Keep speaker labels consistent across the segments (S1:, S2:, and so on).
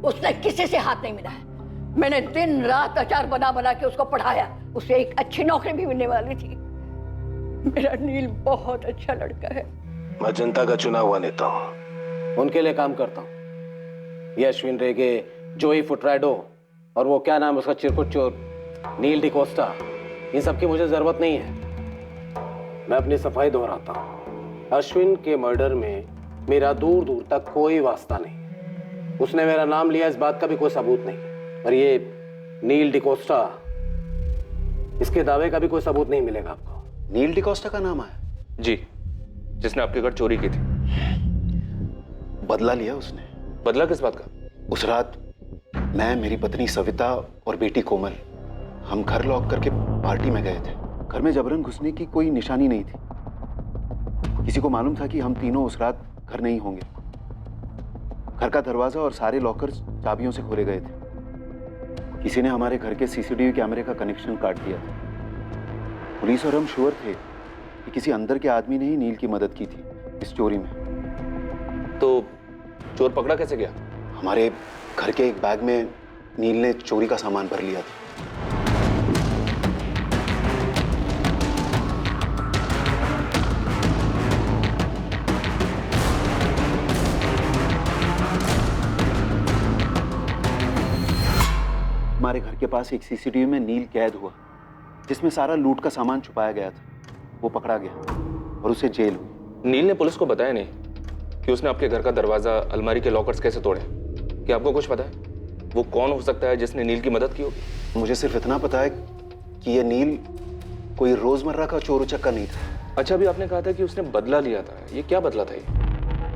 S1: उसने किसी से हाथ नहीं मिलाया। मैंने दिन रात अचार बना बना के उसको पढ़ाया। उसे एक अच्छी नौकरी भी मिलने वाली थी। मेरा नील बहुत अच्छा लड़का है।
S2: मैं जनता का चुना हुआ नेता हूँ,
S3: उनके लिए काम करता हूँ। ये अश्विन रेगे, जोई फुटराडो और वो क्या नाम उसका चिरकुट चोर नील डिकोस्टा, इन सब की मुझे जरूरत नहीं है। मैं अपनी सफाई दोहराता हूँ। अश्विन के मर्डर में मेरा दूर दूर तक कोई वास्ता नहीं। उसने मेरा नाम लिया, इस बात का भी कोई सबूत नहीं। और ये नील डिकोस्टा, इसके दावे का भी कोई सबूत नहीं मिलेगा आपको।
S4: नील डिकोस्टा का नाम आया?
S5: जी, जिसने आपके घर चोरी की थी।
S4: बदला लिया उसने।
S5: बदला किस बात का?
S4: उस रात मैं, मेरी पत्नी सविता और बेटी कोमल, हम घर लॉक करके पार्टी में गए थे। घर में जबरन घुसने की कोई निशानी नहीं थी। किसी को मालूम था कि हम तीनों उस रात घर नहीं होंगे। घर का दरवाजा और सारे लॉकर्स चाबियों से खोले गए थे। किसी ने हमारे घर के सीसीटीवी कैमरे का कनेक्शन काट दिया था। पुलिस और हम श्योर थे कि किसी अंदर के आदमी ने ही नील की मदद की थी इस चोरी में।
S5: तो चोर पकड़ा कैसे गया?
S4: हमारे घर के एक बैग में नील ने चोरी का सामान भर लिया था। हमारे घर के पास एक सीसीटीवी में नील कैद हुआ, जिसमें सारा लूट का सामान छुपाया गया था। वो पकड़ा गया और उसे जेल हुई।
S5: नील ने पुलिस को बताया नहीं कि उसने आपके घर का दरवाजा, अलमारी के लॉकर्स कैसे तोड़े? क्या आपको कुछ पता है वो कौन हो सकता है जिसने नील की मदद की होगी?
S4: मुझे सिर्फ इतना पता है कि ये नील कोई रोजमर्रा का चोर उचक्का नहीं था।
S5: अच्छा, अभी आपने कहा था कि उसने बदला लिया था। ये क्या बदला था ये?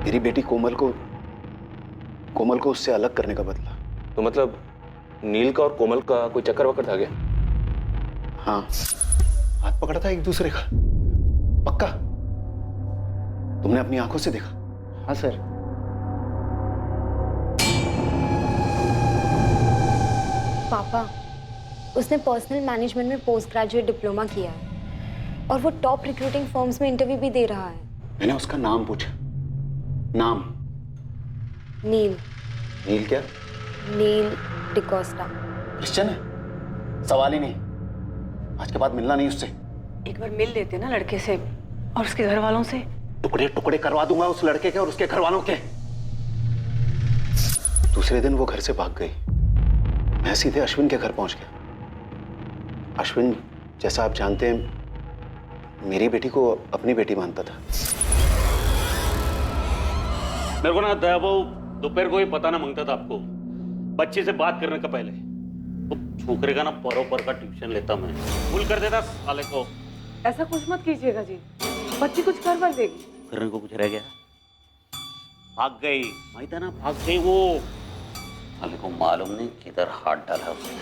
S4: मेरी बेटी कोमल को उससे अलग करने का बदला।
S5: तो मतलब नील का और कोमल का कोई चक्कर वक्कर था क्या?
S4: हाँ, हाथ पकड़ा था एक दूसरे का। पक्का? तुमने अपनी आंखों से देखा?
S3: हाँ सर।
S6: पापा, उसने पर्सनल मैनेजमेंट में पोस्ट ग्रेजुएट डिप्लोमा किया है और वो टॉप रिक्रूटिंग फर्म्स में इंटरव्यू भी दे रहा है।
S4: मैंने उसका नाम पूछा। नाम?
S6: नील।
S4: नील क्या?
S6: नील डिकोस्टा।
S4: क्रिश्चियन है? सवाल ही नहीं। आज के बाद मिलना नहीं उससे।
S1: एक बार मिल लेते ना लड़के से और उसके घर वालों से।
S4: टुकड़े टुकड़े करवा दूंगा उस लड़के के और उसके घर वालों के। दूसरे दिन वो घर से भाग गई। मैं सीधे अश्विन के घर पहुंच गया। अश्विन, जैसा आप जानते हैं, मेरी बेटी को अपनी बेटी मानता था।
S7: मेरे को ना दया बहू दोपहर को ही पता ना मांगता था आपको, बच्चे से बात करने का पहले। वो छोकरे का ना परों पर का ट्यूशन लेता मैं, भूल कर देता साले को।
S1: ऐसा कुछ मत कीजिएगा जी, बच्ची कुछ कर बर देगी।
S7: करने को कुछ रह गया? भाग गई, माहित है ना, भाग गई वो। साले को मालूम नहीं किधर हाथ डाला उसने।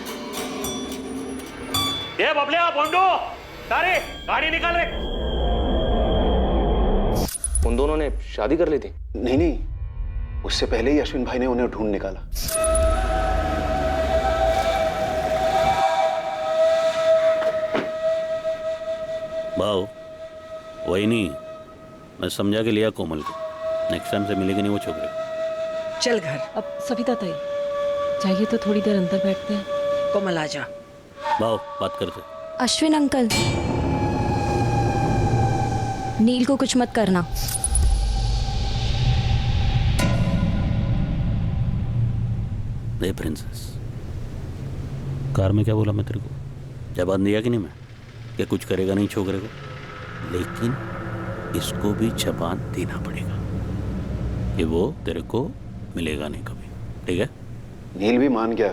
S7: ये बबलिया, बोंडो, सारे गाड़ी निकाल रे।
S5: उन दोनों ने शादी कर ली थी?
S4: नहीं, उससे पहले ही अश्विन भाई ने उन्हें ढूंढ निकाला।
S7: भाव वही नहीं, मैं समझा के लिया कोमल को। नेक्स्ट टाइम से मिलेगी नहीं वो छोकरे।
S1: चल घर।
S8: अब सविता ताई चाहिए तो थोड़ी देर अंदर बैठते हैं।
S1: कोमल आ जा।
S7: भाव बात करते।
S6: अश्विन अंकल, नील को कुछ मत करना।
S7: दे प्रिंसेस, कार में क्या बोला मैं तेरे को? जवाब दिया कि नहीं मैं कि कुछ करेगा नहीं छोकरे को, लेकिन इसको भी जबान देना पड़ेगा कि वो तेरे को मिलेगा नहीं कभी, ठीक है?
S4: नील भी मान गया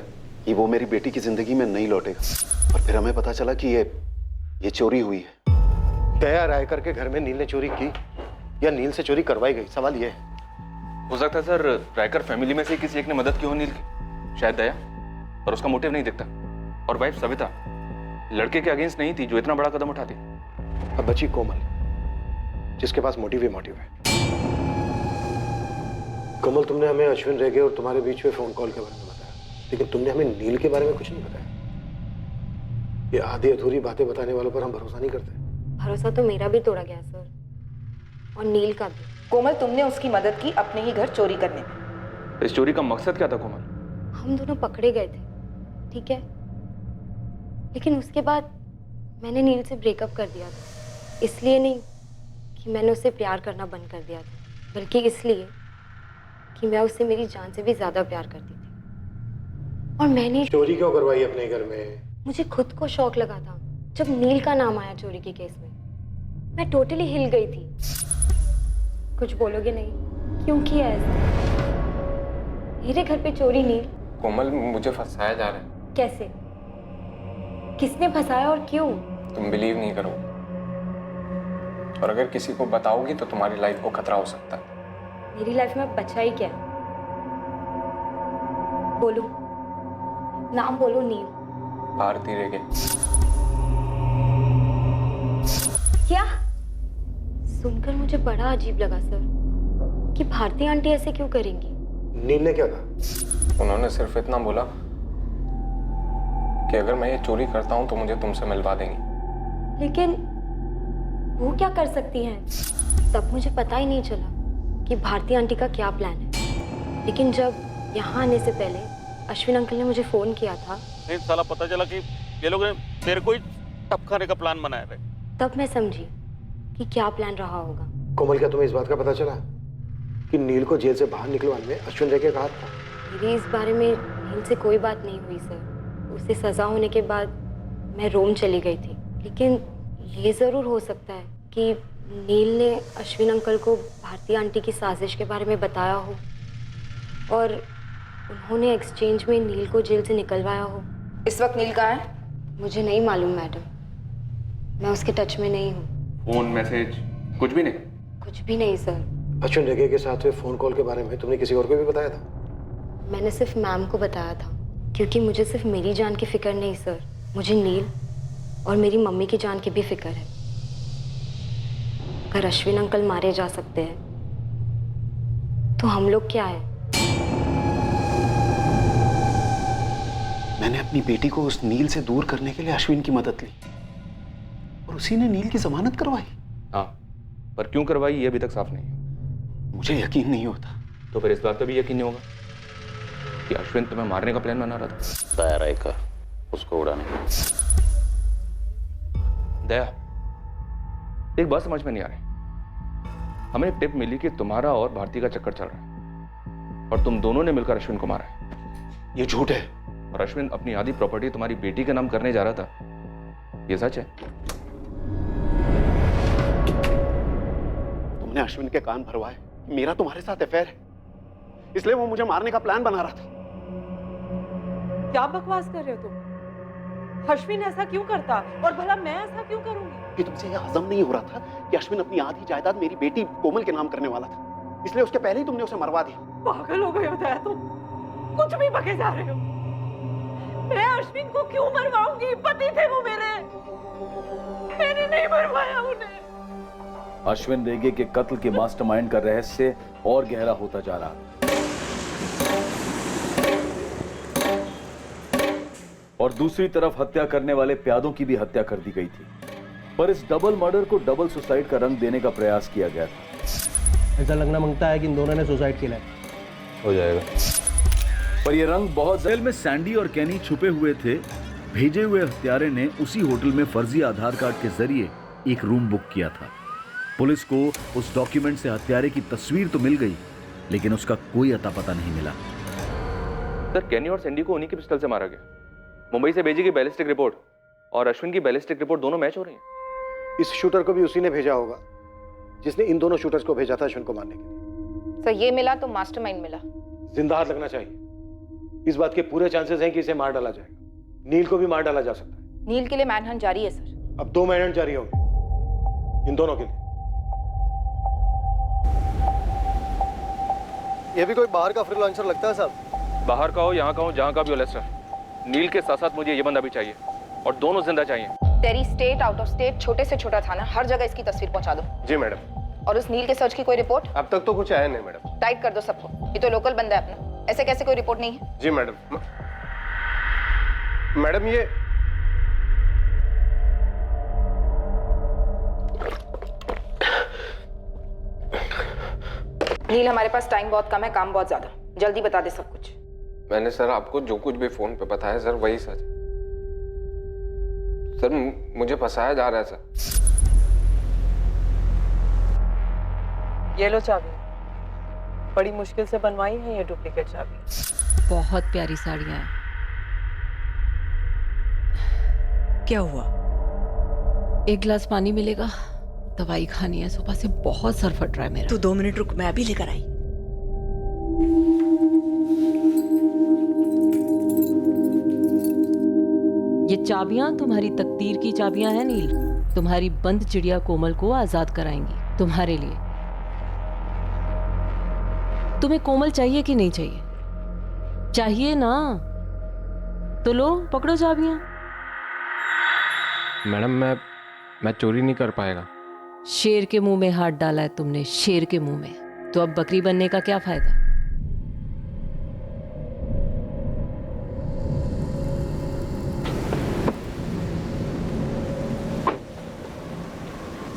S4: कि वो मेरी बेटी की जिंदगी में नहीं लौटेगा। और फिर हमें पता चला कि ये चोरी हुई है।
S2: दया रायकर के घर में नील ने चोरी की या नील से चोरी करवाई गई, सवाल ये है।
S5: हो सकता है सर रायकर फैमिली में से किसी एक ने मदद की हो नील की, शायद दया, और उसका मोटिव नहीं दिखता। और वाइफ सविता लड़के के अगेंस्ट नहीं थी जो इतना बड़ा कदम उठाती।
S2: अब बची कोमल, जिसके पास मोटिव ही मोटिव है। कोमल, तुमने हमें अश्विन रेगे और तुम्हारे बीच में फोन कॉल के बारे में बताया, लेकिन तुमने हमें नील के बारे में कुछ नहीं बताया। ये आधी अधूरी बातें बताने वालों पर हम भरोसा नहीं करते।
S6: भरोसा तो मेरा भी तोड़ा गया सर, और नील का भी।
S9: कोमल, तुमने उसकी मदद की अपने ही घर चोरी करने में।
S5: इस चोरी का मकसद क्या था कोमल?
S6: हम दोनों पकड़े गए थे, ठीक है, लेकिन उसके बाद मैंने नील से ब्रेकअप कर दिया था। इसलिए नहीं कि मैंने उससे प्यार करना बंद कर दिया था, बल्कि इसलिए कि मैं उससे मेरी जान से भी ज्यादा प्यार करती थी। और मैंने
S2: चोरी क्यों करवाई अपने घर में?
S6: मुझे खुद को शौक लगा था जब नील का नाम आया चोरी के केस में। मैं टोटली हिल गई थी। कुछ बोलोगे नहीं? क्यों किया ऐसा? मेरे घर पे चोरी नील?
S9: कोमल, मुझे फंसाया जा रहा है।
S6: कैसे? किसने फंसाया और क्यों?
S9: तुम बिलीव नहीं करो, और अगर किसी को बताओगी तो तुम्हारी लाइफ को खतरा हो सकता है।
S6: मेरी लाइफ में बचा ही क्या है? बोलो, नाम बोलो। नील।
S9: भारती रेगे।
S6: क्या? सुनकर मुझे बड़ा अजीब लगा सर, कि भारती आंटी ऐसे क्यों करेंगी?
S2: नील ने क्या कहा?
S9: उन्होंने सिर्फ इतना बोला कि अगर मैं ये चोरी करता हूं तो मुझे तुमसे मिलवा देंगी।
S6: लेकिन वो क्या कर सकती हैं? तब मुझे पता ही नहीं चला कि भारती आंटी का क्या प्लान है। लेकिन जब यहाँ आने से पहले अश्विन अंकल ने मुझे फोन किया था,
S7: नहीं साला पता चला कि ये लोग ने तेरे को ही टपकाने का प्लान बनाया है।
S6: तब मैं समझी कि क्या प्लान रहा होगा।
S2: कोमल, क्या तुम्हें इस बात का पता चला कि नील को जेल से बाहर निकलवाने में अश्विन रेगे का हाथ था?
S6: मेरी इस बारे में नील से कोई बात नहीं हुई सर। उसे सजा होने के बाद मैं रोम चली गई थी। लेकिन ये ज़रूर हो सकता है कि नील ने अश्विन अंकल को भारती आंटी की साजिश के बारे में बताया हो और उन्होंने एक्सचेंज में नील को जेल से निकलवाया हो।
S10: इस वक्त नील कहाँ है?
S6: मुझे नहीं मालूम मैडम, मैं उसके टच में नहीं हूँ।
S5: फोन मैसेज कुछ भी नहीं?
S6: कुछ भी नहीं सर।
S2: अश्विन रेगे के साथ हुए फोन कॉल के बारे में तुमने किसी और को भी बताया था?
S6: मैंने सिर्फ मैम को बताया था, क्योंकि मुझे सिर्फ मेरी जान की फिक्र नहीं सर, मुझे नील और मेरी मम्मी की जान की भी फिक्र है। अगर अश्विन अंकल मारे जा सकते हैं तो हम लोग क्या है?
S4: मैंने अपनी बेटी को उस नील से दूर करने के लिए अश्विन की मदद ली और उसी ने नील की जमानत करवाई।
S5: हाँ, पर क्यों करवाई ये अभी तक साफ नहीं है।
S4: मुझे यकीन नहीं होता।
S5: तो फिर इस बात पे भी यकीन नहीं होगा कि अश्विन तुम्हें मारने का प्लान बना रहा था?
S7: दायरा एक का उसको उड़ाने का।
S5: दया, एक बात समझ में नहीं आ रही। हमें एक टिप मिली कि तुम्हारा और भारती का चक्कर चल रहा है और तुम दोनों ने मिलकर अश्विन को मारा है।
S4: ये झूठ है।
S5: और अश्विन अपनी आधी प्रॉपर्टी तुम्हारी बेटी के नाम करने जा रहा था, ये सच है?
S4: तुमने अश्विन के कान भरवाए मेरा तुम्हारे साथ अफेयर है, इसलिए वो मुझे मारने का प्लान बना रहा था।
S8: क्या बकवास कर रहे हो तुम? अश्विन ऐसा क्यों करता और भला मैं ऐसा क्यों करूंगी?
S4: कि तुमसे यह हजम नहीं हो रहा था कि अश्विन अपनी आधी जायदाद मेरी बेटी कोमल के नाम करने वाला था, इसलिए उसके पहले ही तुमने उसे मरवा दिया।
S8: पागल हो गए हो दया तुम, कुछ भी बके जा रहे हो। मैं अश्विन को क्यों मरवाऊंगी? पति थे वो मेरे, मैंने नहीं मरवाया उन्हें।
S11: अश्विन रेगे के कत्ल के मास्टरमाइंड का रहस्य और गहरा होता जा रहा है और दूसरी तरफ हत्या करने वाले प्यादों की भी हत्या कर दी गई थी, पर इस डबल मर्डर को डबल सुसाइड का रंग देने का प्रयास किया गया था।
S12: ऐसा लगना मांगता है कि इन दोनों ने सुसाइड किया है।
S11: हो जाएगा, पर यह रंग बहुत जेल में सैंडी और कैनी छुपे हुए थे। भेजे हुए हत्यारे ने उसी होटल में फर्जी आधार कार्ड के जरिए एक रूम बुक किया था। पुलिस को उस डॉक्यूमेंट से हत्यारे की तस्वीर तो मिल गई, लेकिन उसका कोई अता पता नहीं मिला।
S5: सर, कैनी और सैंडी को उन्हीं के पिस्टल से मारा गया। मुंबई से भेजी गई बैलिस्टिक रिपोर्ट और अश्विन की बैलिस्टिक रिपोर्ट दोनों मैच हो रही हैं।
S2: इस शूटर को भी उसी ने भेजा होगा जिसने इन दोनों शूटर्स को भेजा था अश्विन को मारने के लिए।
S10: सर, ये मिला तो मास्टरमाइंड मिला।
S2: जिंदा हाथ लगना चाहिए। इस बात के पूरे चांसेस हैं कि इसे मार डाला जाएगा। नील को भी मार डाला जा सकता है।
S10: नील के लिए मैनहंट जारी है सर।
S2: अब 2 मैनहंट जारी होंगे इन दोनों के लिए।
S12: ये भी कोई बाहर का फ्रीलांसर लगता है साहब।
S5: बाहर का हो, यहाँ का हो, जहाँ का भी हो लेस्टर, नील के साथ साथ मुझे ये बंदा भी चाहिए और दोनों जिंदा चाहिए।
S10: तेरी स्टेट, आउट ऑफ स्टेट, छोटे से छोटा थाना, हर जगह इसकी तस्वीर पहुंचा दो।
S9: जी मैडम।
S10: और उस नील के सर्च की कोई रिपोर्ट?
S9: अब तक तो कुछ आया नहीं मैडम।
S10: टाइट कर दो सबको, ये तो लोकल बंदा है अपना, ऐसे कैसे कोई रिपोर्ट नहीं है?
S9: जी मैडम। मैडम, ये
S10: नील, हमारे पास टाइम बहुत कम है, काम बहुत ज्यादा, जल्दी बता दे सब कुछ।
S9: मैंने सर आपको जो कुछ भी फोन पे बताया सर वही सच। सर मुझे फंसाया जा रहा है सर।
S8: ये लो चाबी, बड़ी मुश्किल से बनवाई है ये डुप्लीकेट चाबी।
S13: बहुत प्यारी साड़ियां हैं। क्या हुआ? एक गिलास पानी मिलेगा? दवाई खानी है, सुबह से बहुत सर फट रहा है मेरा।
S14: तू 2 मिनट रुक, मैं अभी लेकर आई।
S13: ये चाबियां तुम्हारी तकदीर की चाबियां हैं नील। तुम्हारी बंद चिड़िया कोमल को आजाद कराएंगी तुम्हारे लिए। तुम्हें कोमल चाहिए कि नहीं चाहिए? चाहिए ना? तो लो, पकड़ो चाबियां।
S9: मैडम मैं चोरी नहीं कर पाएगा।
S13: शेर के मुंह में हाथ डाला है तुमने, शेर के मुंह में। तो अब बकरी बनने का क्या फायदा?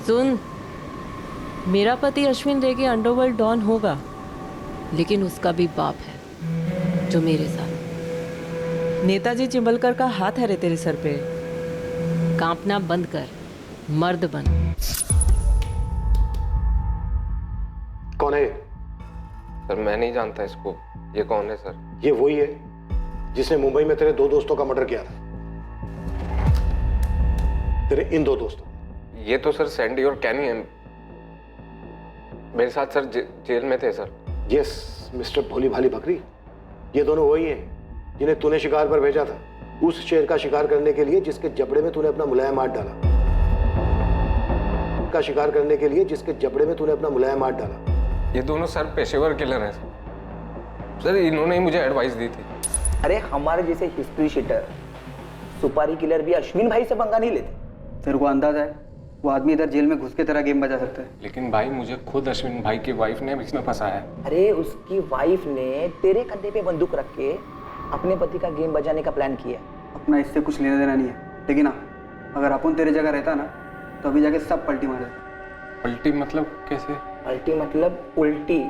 S13: सुन, मेरा पति अश्विन रेगे अंडरवर्ल्ड डॉन होगा, लेकिन उसका भी बाप है जो मेरे साथ।
S8: नेताजी चिंबलकर का हाथ है रे तेरे सर पे।
S13: कांपना बंद कर, मर्द बन।
S2: कौन है?
S9: सर मैं नहीं जानता इसको। ये कौन है सर?
S2: ये वही है जिसने मुंबई में तेरे 2 दोस्तों का मर्डर किया था। तेरे इन 2 दोस्तों।
S9: ये तो सर सैंडी और कैनी है। मेरे साथ सर जेल में थे सर।
S2: यस मिस्टर भोली भाली बकरी, ये दोनों वही हैं जिन्हें तूने शिकार पर भेजा था, उस शेर का शिकार करने के लिए जिसके जबड़े में तूने अपना मुलायम हाथ डाला। का शिकार करने के लिए जिसके जबड़े में तूने अपना मुलायम हाथ डाला।
S9: ये दोनों सर पेशेवर किलर हैं सर। इन्होंने ही मुझे एडवाइस दी थी।
S15: अरे हमारे जैसे हिस्ट्री शीटर, सुपारी किलर भी अश्विन भाई से पंगा नहीं लेते।
S12: तेरे को अंदाजा है वो आदमी इधर जेल में घुस के तेरा गेम बजा सकता है?
S9: लेकिन भाई मुझे खुद अश्विन भाई की वाइफ ने इसमें फंसाया है।
S15: अरे उसकी वाइफ ने तेरे कंधे पे बंदूक रख के अपने पति का गेम बजाने का प्लान किया।
S12: अपना इससे कुछ लेना देना नहीं है, लेकिन हाँ अगर अपन तेरे जगह रहता ना तो अभी जाके सब पलटी मार देता।
S9: पलटी मतलब कैसे?
S15: पलटी मतलब उल्टी।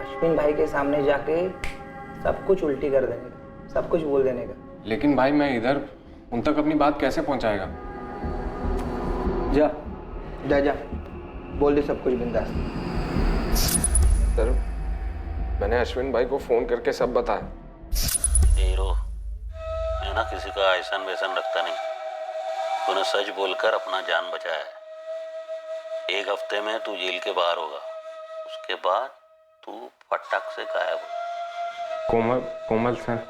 S15: अश्विन भाई के सामने जाके सब कुछ उल्टी कर देने का, सब कुछ बोल देने का।
S9: लेकिन भाई मैं इधर उन तक अपनी बात कैसे पहुंचाएगा?
S15: जा जा जा, बोल दे सब कुछ बिंदास।
S9: सर मैंने अश्विन भाई को फोन करके सब बताया।
S7: हीरो, मैं ना किसी का ऐसन वैसन रखता नहीं। तूने सच बोलकर अपना जान बचाया है। 1 हफ्ते में तू जेल के बाहर होगा, उसके बाद तू फटाक से गायब हो।
S9: कोमल सर?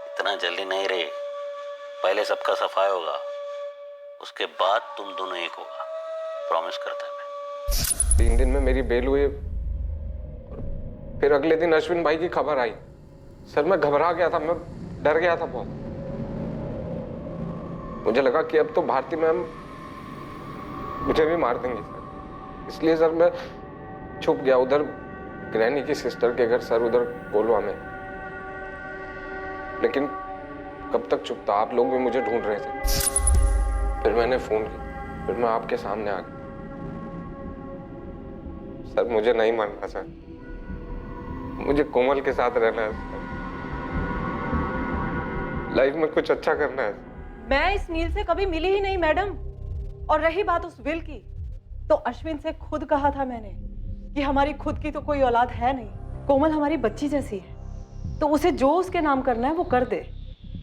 S7: इतना जल्दी नहीं रे, पहले सबका सफाई होगा, उसके बाद तुम दोनों एक होगा, प्रॉमिस करता मैं।
S9: 3 दिन में मेरी बेल हुई, फिर अगले दिन अश्विन भाई की खबर आई। सर मैं घबरा गया था, मैं डर गया था बहुत। मुझे लगा कि अब तो भारती मैम मुझे भी मार देंगी सर। इसलिए सर मैं छुप गया उधर ग्रैनी की सिस्टर के घर सर, उधर कोलवा में। लेकिन कब तक छुपता, आप लोग भी मुझे ढूंढ रहे थे। फिर मैंने फोन किया, फिर मैं आपके सामने आ गया। सर मुझे नहीं मानना सर, मुझे कोमल के साथ रहना है सर। लाइफ में कुछ अच्छा करना है।
S8: मैं इस नील से कभी मिली ही नहीं मैडम। और रही बात उस विल की, तो अश्विन से खुद कहा था मैंने कि हमारी खुद की तो कोई औलाद है नहीं, कोमल हमारी बच्ची जैसी है, तो उसे जो उसके नाम करना है वो कर दे।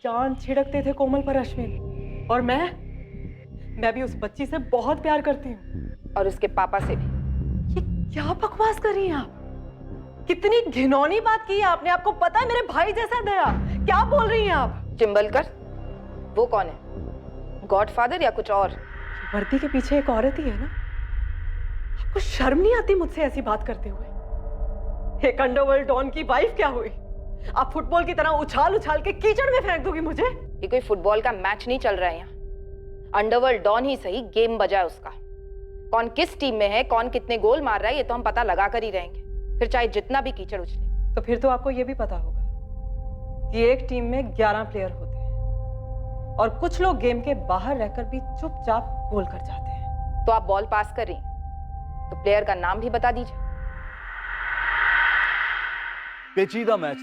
S8: जान छिड़कते थे कोमल पर अश्विन, और मैं भी उस बच्ची से बहुत प्यार करती हूँ,
S10: और उसके पापा से भी।
S8: ये क्या बकवास कर रही हैं आप? कितनी घिनौनी बात की है आपने। आपको पता है मेरे भाई जैसा दया, क्या बोल रही हैं आप?
S10: चिंबलकर वो कौन है? गॉडफादर या कुछ और?
S8: वर्दी के पीछे एक औरत ही है ना। आपको शर्म नहीं आती मुझसे ऐसी बात करते हुए? एक अंडरवर्ल्ड डॉन की वाइफ क्या हुई? आप फुटबॉल की तरह उछाल उछाल के कीचड़ में फेंक दोगी मुझे?
S10: ये कोई फुटबॉल का मैच नहीं चल रहा है यहाँ। अंडरवर्ल्ड डॉन ही सही, गेम बजा है उसका। कौन किस टीम में है, कौन कितने गोल मार रहा है, ये तो हम पता लगा कर ही रहेंगे, फिर चाहे जितना भी कीचड़ उछले।
S8: तो फिर तो आपको ये भी पता होगा कि एक टीम में 11 प्लेयर होते हैं और कुछ लोग गेम के बाहर रहकर भी चुपचाप गोल कर जाते हैं।
S10: तो आप बॉल पास कर रही, तो प्लेयर का नाम भी बता दीजिए।
S11: पेचीदा मैच,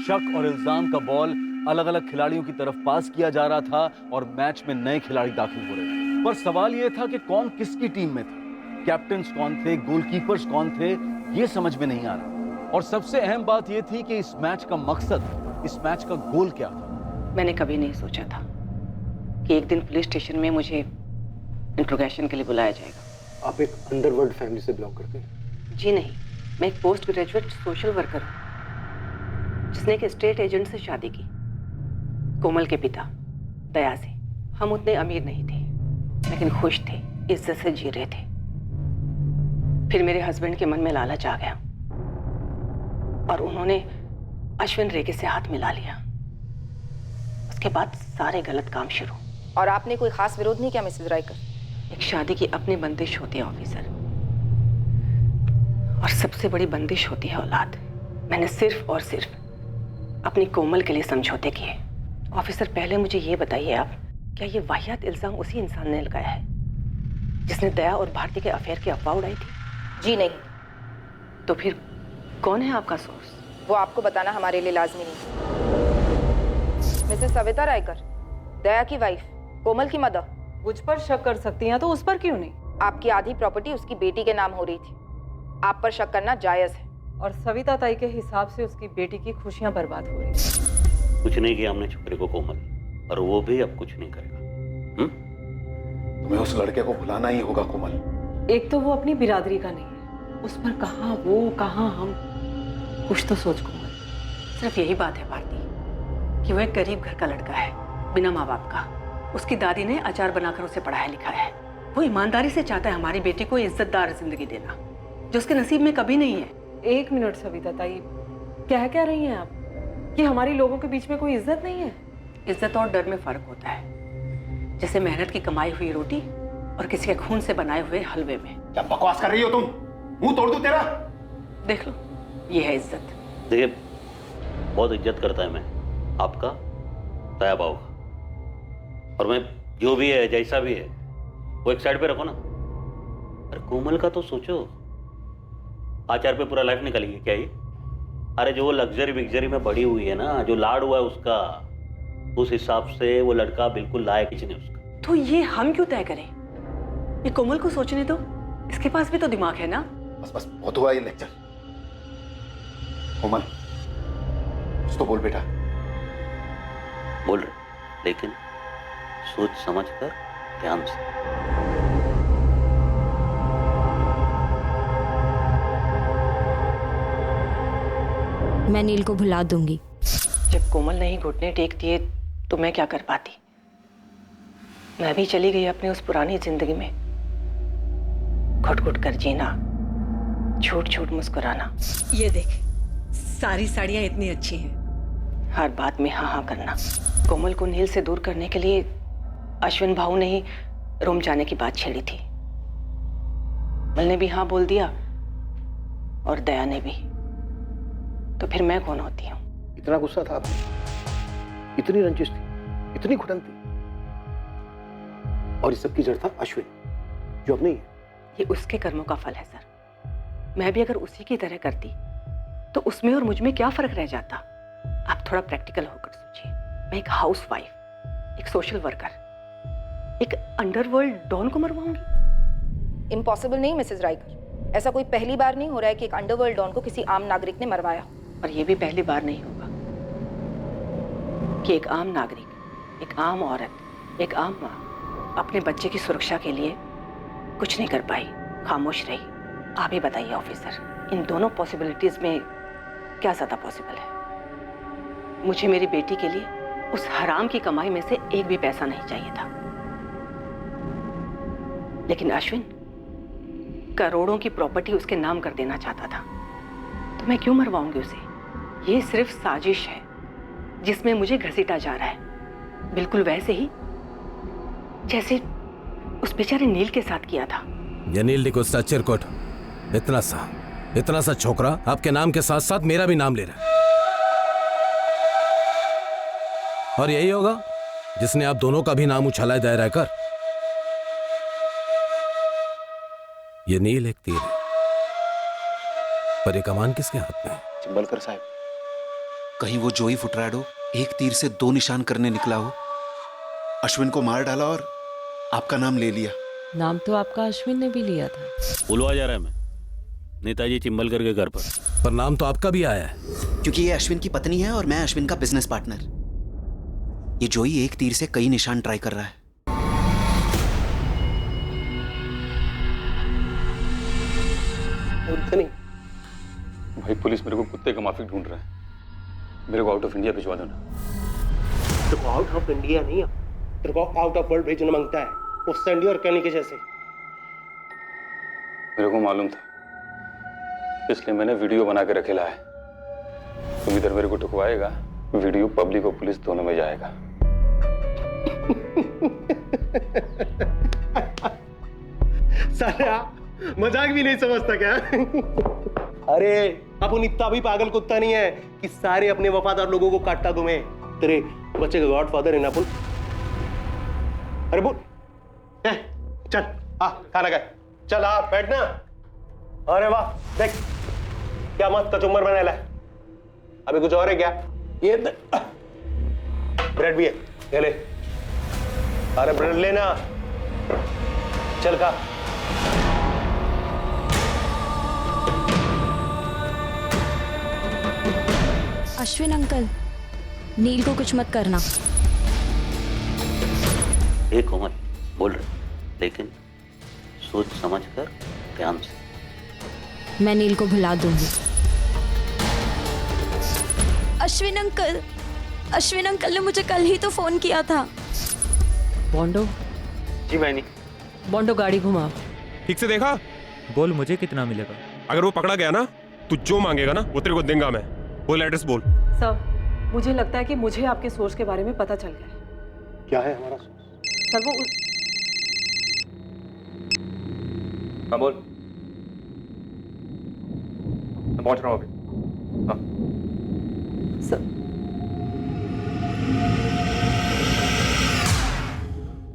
S11: शक और इल्जाम का बॉल अलग अलग खिलाड़ियों की तरफ पास किया जा रहा था और मैच में नए खिलाड़ी दाखिल हो रहे थे। पर सवाल यह था कि कौन किसकी टीम में था, कैप्टन कौन थे, गोलकीपर्स कौन थे, यह समझ में नहीं आ रहा। और सबसे अहम बात यह थी कि इस मैच का मकसद, इस मैच का गोल क्या था।
S14: मैंने कभी नहीं सोचा था कि एक दिन पुलिस स्टेशन में मुझे इंट्रोगेशन के लिए बुलाया जाएगा।
S2: आप एक अंडरवर्ल्ड फैमिली से बिलोंग करते हैं?
S14: जी नहीं, मैं एक पोस्ट ग्रेजुएट सोशल वर्कर हूँ जिसने एक स्टेट एजेंट से शादी की, कोमल के पिता दया से। हम उतने अमीर नहीं थे लेकिन खुश थे, इज्जत से जी रहे थे। फिर मेरे हस्बैंड के मन में लालच आ गया और उन्होंने अश्विन रेगे से हाथ मिला लिया। उसके बाद सारे गलत काम शुरू।
S10: और आपने कोई खास विरोध नहीं किया मिसेस रायकर?
S14: एक शादी की अपनी बंदिश होती है ऑफिसर, और सबसे बड़ी बंदिश होती है औलाद। मैंने सिर्फ और सिर्फ अपनी कोमल के लिए समझौते किए। ऑफिसर, पहले मुझे ये बताइए आप, क्या ये वाहियात इल्जाम उसी इंसान ने लगाया है जिसने दया और भारती के अफेयर की अफवाह उड़ाई थी?
S10: जी नहीं।
S14: तो फिर कौन है आपका सोर्स?
S10: वो आपको बताना हमारे लिए लाजमी नहीं। मिसेस सविता रायकर, दया की वाइफ, कोमल की मदर।
S13: मुझ पर शक कर सकती हैं तो उस पर क्यों नहीं?
S10: आपकी आधी प्रॉपर्टी उसकी बेटी के नाम हो रही थी, आप पर शक करना जायज है।
S13: और सविता ताई के हिसाब से उसकी बेटी की खुशियां बर्बाद हो रही हैं।
S7: कुछ नहीं किया हमने छोकरे को कोमल, और वो भी अब कुछ नहीं करेगा।
S4: तुम्हें उस लड़के को भुलाना ही होगा कोमल।
S13: एक तो वो अपनी बिरादरी का नहीं है, उस पर कहाँ वो कहाँ हम, कुछ तो सोच कोमल।
S14: सिर्फ यही बात है भारती कि वो एक गरीब घर का लड़का है, बिना माँ बाप का। उसकी दादी ने अचार बनाकर उसे पढ़ाया लिखाया है। वो ईमानदारी से चाहता है हमारी बेटी को इज्जतदार जिंदगी देना, जो उसके नसीब में कभी नहीं है।
S13: एक मिनट सविता ताई, क्या रही हैं आप कि हमारी लोगों के बीच में कोई इज्जत नहीं है?
S14: इज्जत और डर में फर्क होता है, जैसे मेहनत की कमाई हुई रोटी और किसी के खून से बनाए हुए हलवे में।
S4: क्या बकवास कर रही हो तुम? मुंह तोड़ दूं तेरा?
S14: देख लो, ये है इज्जत।
S7: देखिए, बहुत इज्जत करता है मैं आपका, दया बाबू का, और मैं जो भी है जैसा भी है वो एक साइड पे रखो ना। अरे कोमल का तो सोचो, आचार पे पूरा लाइफ निकलेगी क्या ये? अरे जो वो लग्जरी विग्जरी में बड़ी हुई है ना, जो लाड हुआ है उसका, उस हिसाब से वो लड़का बिल्कुल लायक ही नहीं उसका।
S14: तो ये हम क्यों तय करें? ये कोमल को सोचने दो, इसके पास भी तो दिमाग है ना।
S4: बस बस, बहुत हुआ ये लेक्चर। कोमल, कुछ तो बोल बेटा।
S7: बोल रहे, लेकिन सोच समझ कर, ध्यान से।
S6: मैं नील को भुला दूंगी।
S14: जब कोमल नहीं घुटने टेक दिए तो मैं क्या कर पाती? मैं भी चली गई अपनी उस पुरानी जिंदगी में, घुट घुट कर जीना, झूठ झूठ मुस्कुराना। ये देख, सारी साड़ियां इतनी अच्छी हैं, हर बात में हाँ हाँ करना। कोमल को नील से दूर करने के लिए अश्विन भाऊ ने ही रोम जाने की बात छेड़ी थी। मैंने भी हाँ बोल दिया और दया ने भी। तो फिर मैं कौन होती हूँ?
S2: इतना गुस्सा था आपने, इतनी रंजिश थी, इतनी घुटन थी, और इस सब की जड़ था अश्विन, जो अब नहीं है।
S14: ये उसके कर्मों का फल है सर। मैं भी अगर उसी की तरह करती तो उसमें और मुझ में क्या फर्क रह जाता? आप थोड़ा प्रैक्टिकल होकर सोचिए। मैं एक हाउसवाइफ, एक सोशल वर्कर, एक अंडरवर्ल्ड डॉन को मरवाऊंगी?
S10: इम्पॉसिबल नहीं मिसेस राइकर, ऐसा कोई पहली बार नहीं हो रहा है कि एक अंडरवर्ल्ड डॉन को किसी आम नागरिक ने मरवाया।
S14: और ये भी पहली बार नहीं होगा कि एक आम नागरिक, एक आम औरत, एक आम माँ अपने बच्चे की सुरक्षा के लिए कुछ नहीं कर पाई, खामोश रही। आप ही बताइए ऑफिसर, इन दोनों पॉसिबिलिटीज में क्या ज्यादा पॉसिबल है? मुझे मेरी बेटी के लिए उस हराम की कमाई में से एक भी पैसा नहीं चाहिए था, लेकिन अश्विन करोड़ों की प्रॉपर्टी उसके नाम कर देना चाहता था। तो मैं क्यों मरवाऊंगी उसे? ये सिर्फ साजिश है जिसमें मुझे घसीटा जा रहा है, बिल्कुल वैसे ही जैसे उस बेचारे नील के साथ किया था।
S3: ये नील डिकोस्टा चिरकुट, इतना सा छोकरा आपके नाम के साथ साथ मेरा भी नाम ले रहा है, और यही होगा जिसने आप दोनों का भी नाम उछाला है दया रायकर। ये नील एक तीर है, पर ये कमान किसके हाथ में है?
S4: चिंबलकर साहब, कहीं वो जोई फुटराडो एक तीर से 2 निशान करने निकला हो, अश्विन को मार डाला और आपका नाम ले लिया।
S13: नाम तो आपका अश्विन ने भी लिया था।
S7: बुलवा जा रहा है मैं नेताजी चिंबलकर के घर पर नाम तो आपका भी आया है।
S4: क्योंकि ये अश्विन की पत्नी है और मैं अश्विन का बिजनेस पार्टनर। ये जोई एक तीर से कई निशान ट्राई कर रहा है।
S5: नहीं भाई, पुलिस मेरे को कुत्ते का माफिक ढूंढ रहा है। मेरे को आउट ऑफ इंडिया भिजवा दो ना।
S16: तेरे को आउट ऑफ इंडिया नहीं, तेरे को आउट ऑफ वर्ल्ड भेजना मांगता है, वो सैंडी और कैनी के जैसे।
S5: मेरे को मालूम था, इसलिए मैंने वीडियो बना के रखेला है। तुम इधर मेरे को टुकवाएगा, वीडियो पब्लिक और पुलिस दोनों में जाएगा।
S16: साला मजाक भी नहीं समझता क्या? अरे अपन इतना भी पागल कुत्ता नहीं है कि सारे अपने वफादार लोगों को काटता घूमे। तेरे बच्चे का गॉडफादर है ना अपन। अरे बोल, चल आ खाना खाए, चल आ बैठना। अरे वाह, देख क्या मस्त कचुम्बर बनाया है। अभी कुछ और है क्या? ये ब्रेड भी है, ये ले। अरे ब्रेड लेना, चल खा।
S6: अश्विन अंकल, नील को कुछ मत करना।
S7: एक कोमल बोल रहे, लेकिन सोच समझ कर ध्यान से।
S6: मैं नील को भुला दूंगी। अश्विन अंकल ने मुझे कल ही तो फोन किया था।
S13: बॉन्डो।
S17: जी बहनी।
S13: बॉन्डो गाड़ी घुमा।
S17: ठीक से देखा? बोल मुझे कितना मिलेगा? अगर वो पकड़ा गया ना, तू जो मांगेगा ना वो तेरे को देंगे मैं। बोल एड्रेस बोल।
S8: सर, मुझे लगता है कि मुझे आपके सोर्स के बारे में पता चल गया है।
S2: क्या है हमारा सोर्स?
S8: सर वो
S5: हाँ बोल। मैं पहुंच रहा हूँ अभी। हाँ।
S8: सर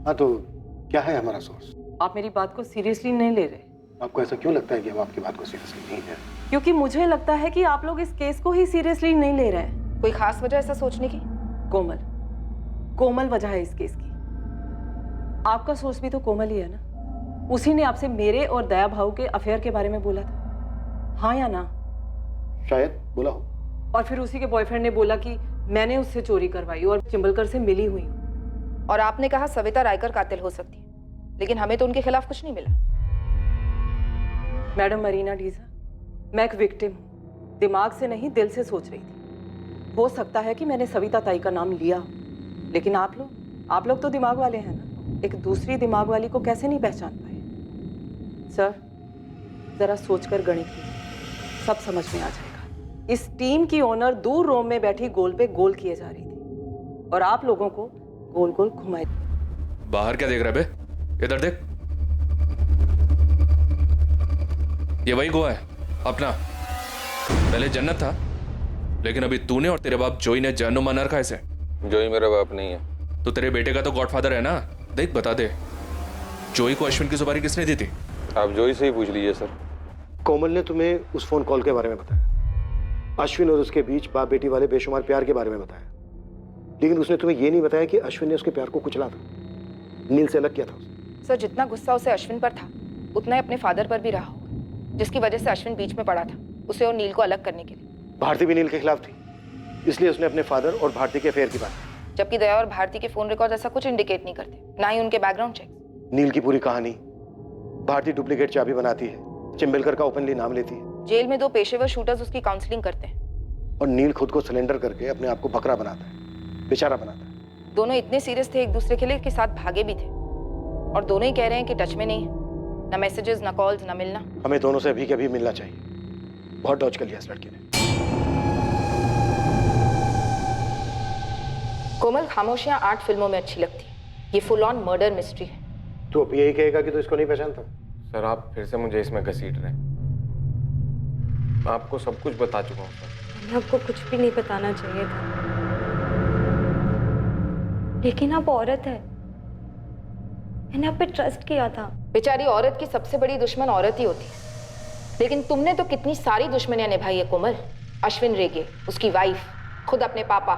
S2: हाँ तो क्या है हमारा सोर्स?
S8: आप मेरी बात को सीरियसली नहीं ले रहे।
S2: आपको ऐसा क्यों लगता है कि हम आपकी बात को सीरियसली नहीं ले रहे?
S8: क्योंकि मुझे लगता है कि आप लोग इस केस को ही सीरियसली नहीं ले रहे हैं।
S10: कोई खास वजह ऐसा सोचने की?
S8: कोमल वजह है इस केस की। आपका सोर्स भी तो कोमल ही है ना। उसी ने आपसे मेरे और दया भाऊ के अफेयर के बारे में बोला था, हाँ या ना?
S2: शायद बोला हो।
S8: और फिर उसी के बॉयफ्रेंड ने बोला कि मैंने उससे चोरी करवाई और चिंबलकर से मिली हुई हूँ।
S10: और आपने कहा सविता रायकर कातिल हो सकती है, लेकिन हमें तो उनके खिलाफ कुछ नहीं मिला।
S8: मैडम मरीना डीजा, मैं एक विक्टिम हूँ, दिमाग से नहीं दिल से सोच रही थी। हो सकता है कि मैंने सविता ताई का नाम लिया, लेकिन आप लोग तो दिमाग वाले हैं ना। एक दूसरी दिमाग वाली को कैसे नहीं पहचान पाए? सर जरा सोचकर गणित कीजिए, सब समझ में आ जाएगा। इस टीम की ओनर दूर रोम में बैठी गोल पे गोल किए जा रही थी और आप लोगों को गोल गोल घुमाए।
S5: बाहर क्या देख रहा है बे? इधर देख। ये वही गोवा है अपना। पहले जन्नत था, लेकिन अभी तूने और तेरे बाप जोई ने जहन्नुम बना रखा है इसे। जोई मेरा बाप नहीं है। तो तेरे बेटे का तो गॉडफादर है ना। देख बता दे, जोई को अश्विन की सुपारी किसने दी थी? आप जोई से ही पूछ लीजिए सर।
S2: कोमल ने तुम्हें उस फोन कॉल के बारे में बताया, अश्विन और उसके बीच बाप बेटी वाले बेशुमार प्यार के बारे में बताया, लेकिन उसने तुम्हें यह नहीं बताया कि अश्विन ने उसके प्यार को कुचला था, नील से अलग किया था उसे।
S10: सर जितना गुस्सा उसे अश्विन पर था, उतना ही अपने फादर पर भी रहा होगा, जिसकी वजह से अश्विन बीच में पड़ा था उसे और नील को अलग करने के लिए।
S2: भारती भी नील के खिलाफ थी, इसलिए उसने अपने फादर और भारती के अफेयर की बात की।
S10: जबकि दया और भारती के फोन रिकॉर्ड ऐसा कुछ इंडिकेट नहीं करते, ना ही उनके बैकग्राउंड चेक।
S2: नील की पूरी कहानी, भारती डुप्लीकेट चाबी बनाती है, चिंबलकर का ओपनली नाम लेती है।
S10: जेल में 2 पेशेवर शूटर्स उसकी काउंसलिंग करते हैं
S2: और नील खुद को सिलेंडर करके अपने आप को बकरा बनाता है, बेचारा बनाता है।
S10: दोनों इतने सीरियस थे एक दूसरे के लिए कि साथ भागे भी थे, और दोनों ही कह रहे हैं कि टच में नहीं है, ना मैसेजेस, ना कॉल्स, ना मिलना।
S2: हमें दोनों से अभी के अभी मिलना चाहिए। बहुत डॉज कर लिया इस लड़के ने।
S10: कोमल, खामोशियां 8 फिल्मों में अच्छी लगती है, ये फुल ऑन मर्डर मिस्ट्री है।
S2: तू अब यही कहेगा कि तू इसको नहीं पहचानता?
S9: सर आप फिर से मुझे इसमें घसीट रहे हैं। मैं आपको सब कुछ बता चुका हूँ सर।
S6: मैंने आपको कुछ भी नहीं बताना चाहिए था, लेकिन आप औरत है, मैंने आप पे ट्रस्ट किया था।
S10: बेचारी औरत की सबसे बड़ी दुश्मन औरत ही होती है, लेकिन तुमने तो कितनी सारी दुश्मनियां निभाई है कोमल। अश्विन रेगे, उसकी वाइफ, खुद अपने पापा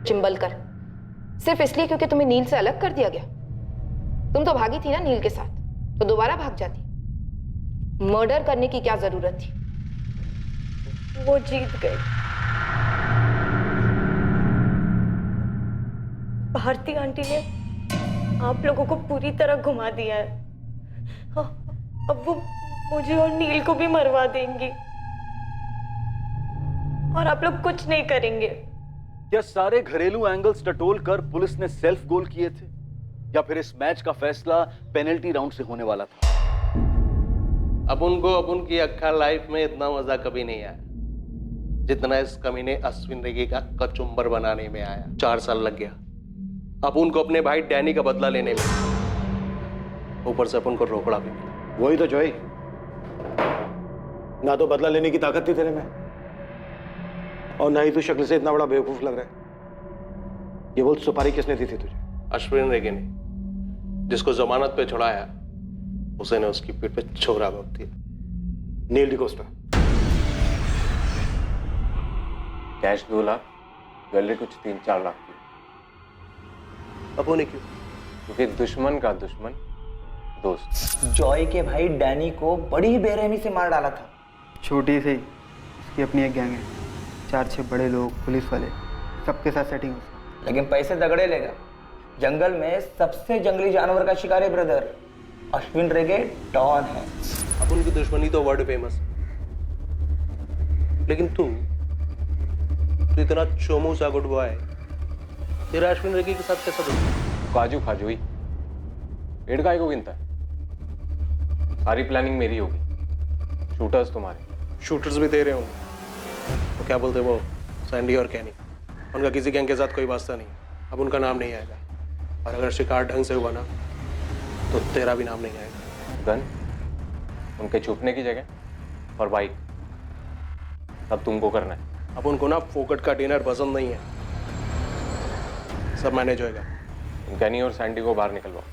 S10: चिंबलकर, सिर्फ इसलिए क्योंकि तुम्हें नील से अलग कर दिया गया। तुम तो भागी थी ना नील के साथ, तो दोबारा भाग जाती। मर्डर करने की क्या जरूरत थी?
S6: वो जीत गई। भारती आंटी ने आप लोगों को पूरी तरह घुमा दिया है। अब वो मुझे और नील को भी मरवा देंगी और आप लोग कुछ नहीं करेंगे।
S11: क्या सारे घरेलू एंगल्स टटोल कर पुलिस ने सेल्फ गोल किए थे, या फिर इस मैच का फैसला पेनल्टी राउंड से होने वाला था?
S16: अपन की अक्खा लाइफ में इतना मजा कभी नहीं आया जितना इस कमीने अश्विन रेगे का कचुम्बर बनाने में आया। 4 साल लग गया अपन को अपने भाई डैनी का बदला लेने में, ऊपर से अपन को रोकड़ा भी मिला।
S2: वही तो जॉय, ना तो बदला लेने की ताकत थी तेरे में, और ना ही तू शक्ल से इतना बड़ा बेवकूफ लग रहा है। ये बोल, सुपारी किसने दी थी तुझे?
S16: अश्विन रेगे ने, जिसको जमानत पे छुड़ाया उसे ने उसकी पीठ पे छोरा घोंप दिया। नील डिकोस्टा।
S3: कैश 2 लाख, ज्वेलरी कुछ 3-4 लाख की।
S16: अपू ने क्यों?
S3: क्योंकि दुश्मन का दुश्मन दोस्त।
S15: जॉय के भाई डैनी को बड़ी ही बेरहमी से मार डाला था।
S12: छोटी सी इसकी अपनी एक गैंग है, 4-6 बड़े लोग, पुलिस वाले, सबके साथ सेटिंग है।
S15: लेकिन पैसे तगड़े लेगा। जंगल में सबसे जंगली जानवर का शिकार है ब्रदर, अश्विन रेगे डॉन है।
S16: अपन की दुश्मनी तो वर्ल्ड फेमस, लेकिन तू इतना चोमू सा गुड बॉय, तेरा अश्विन रेगे के साथ कैसा दोस्त?
S3: काजू खाजू ही पेड़ काय को गिनता है? सारी प्लानिंग मेरी होगी, शूटर्स तुम्हारे।
S16: शूटर्स भी तेरे होंगे। तो क्या बोलते वो सैंडी और कैनी, उनका किसी गैंग के साथ कोई वास्ता नहीं, अब उनका नाम नहीं आएगा। और अगर शिकार ढंग से हुआ ना तो तेरा भी नाम नहीं आएगा।
S3: गन, उनके छुपने की जगह और बाइक, सब तुमको करना है।
S16: अब उनको ना फोकट का डिनर पसंद नहीं है, सब मैनेज होएगा।
S3: कैनी और सैंडी को बाहर निकलवाओ,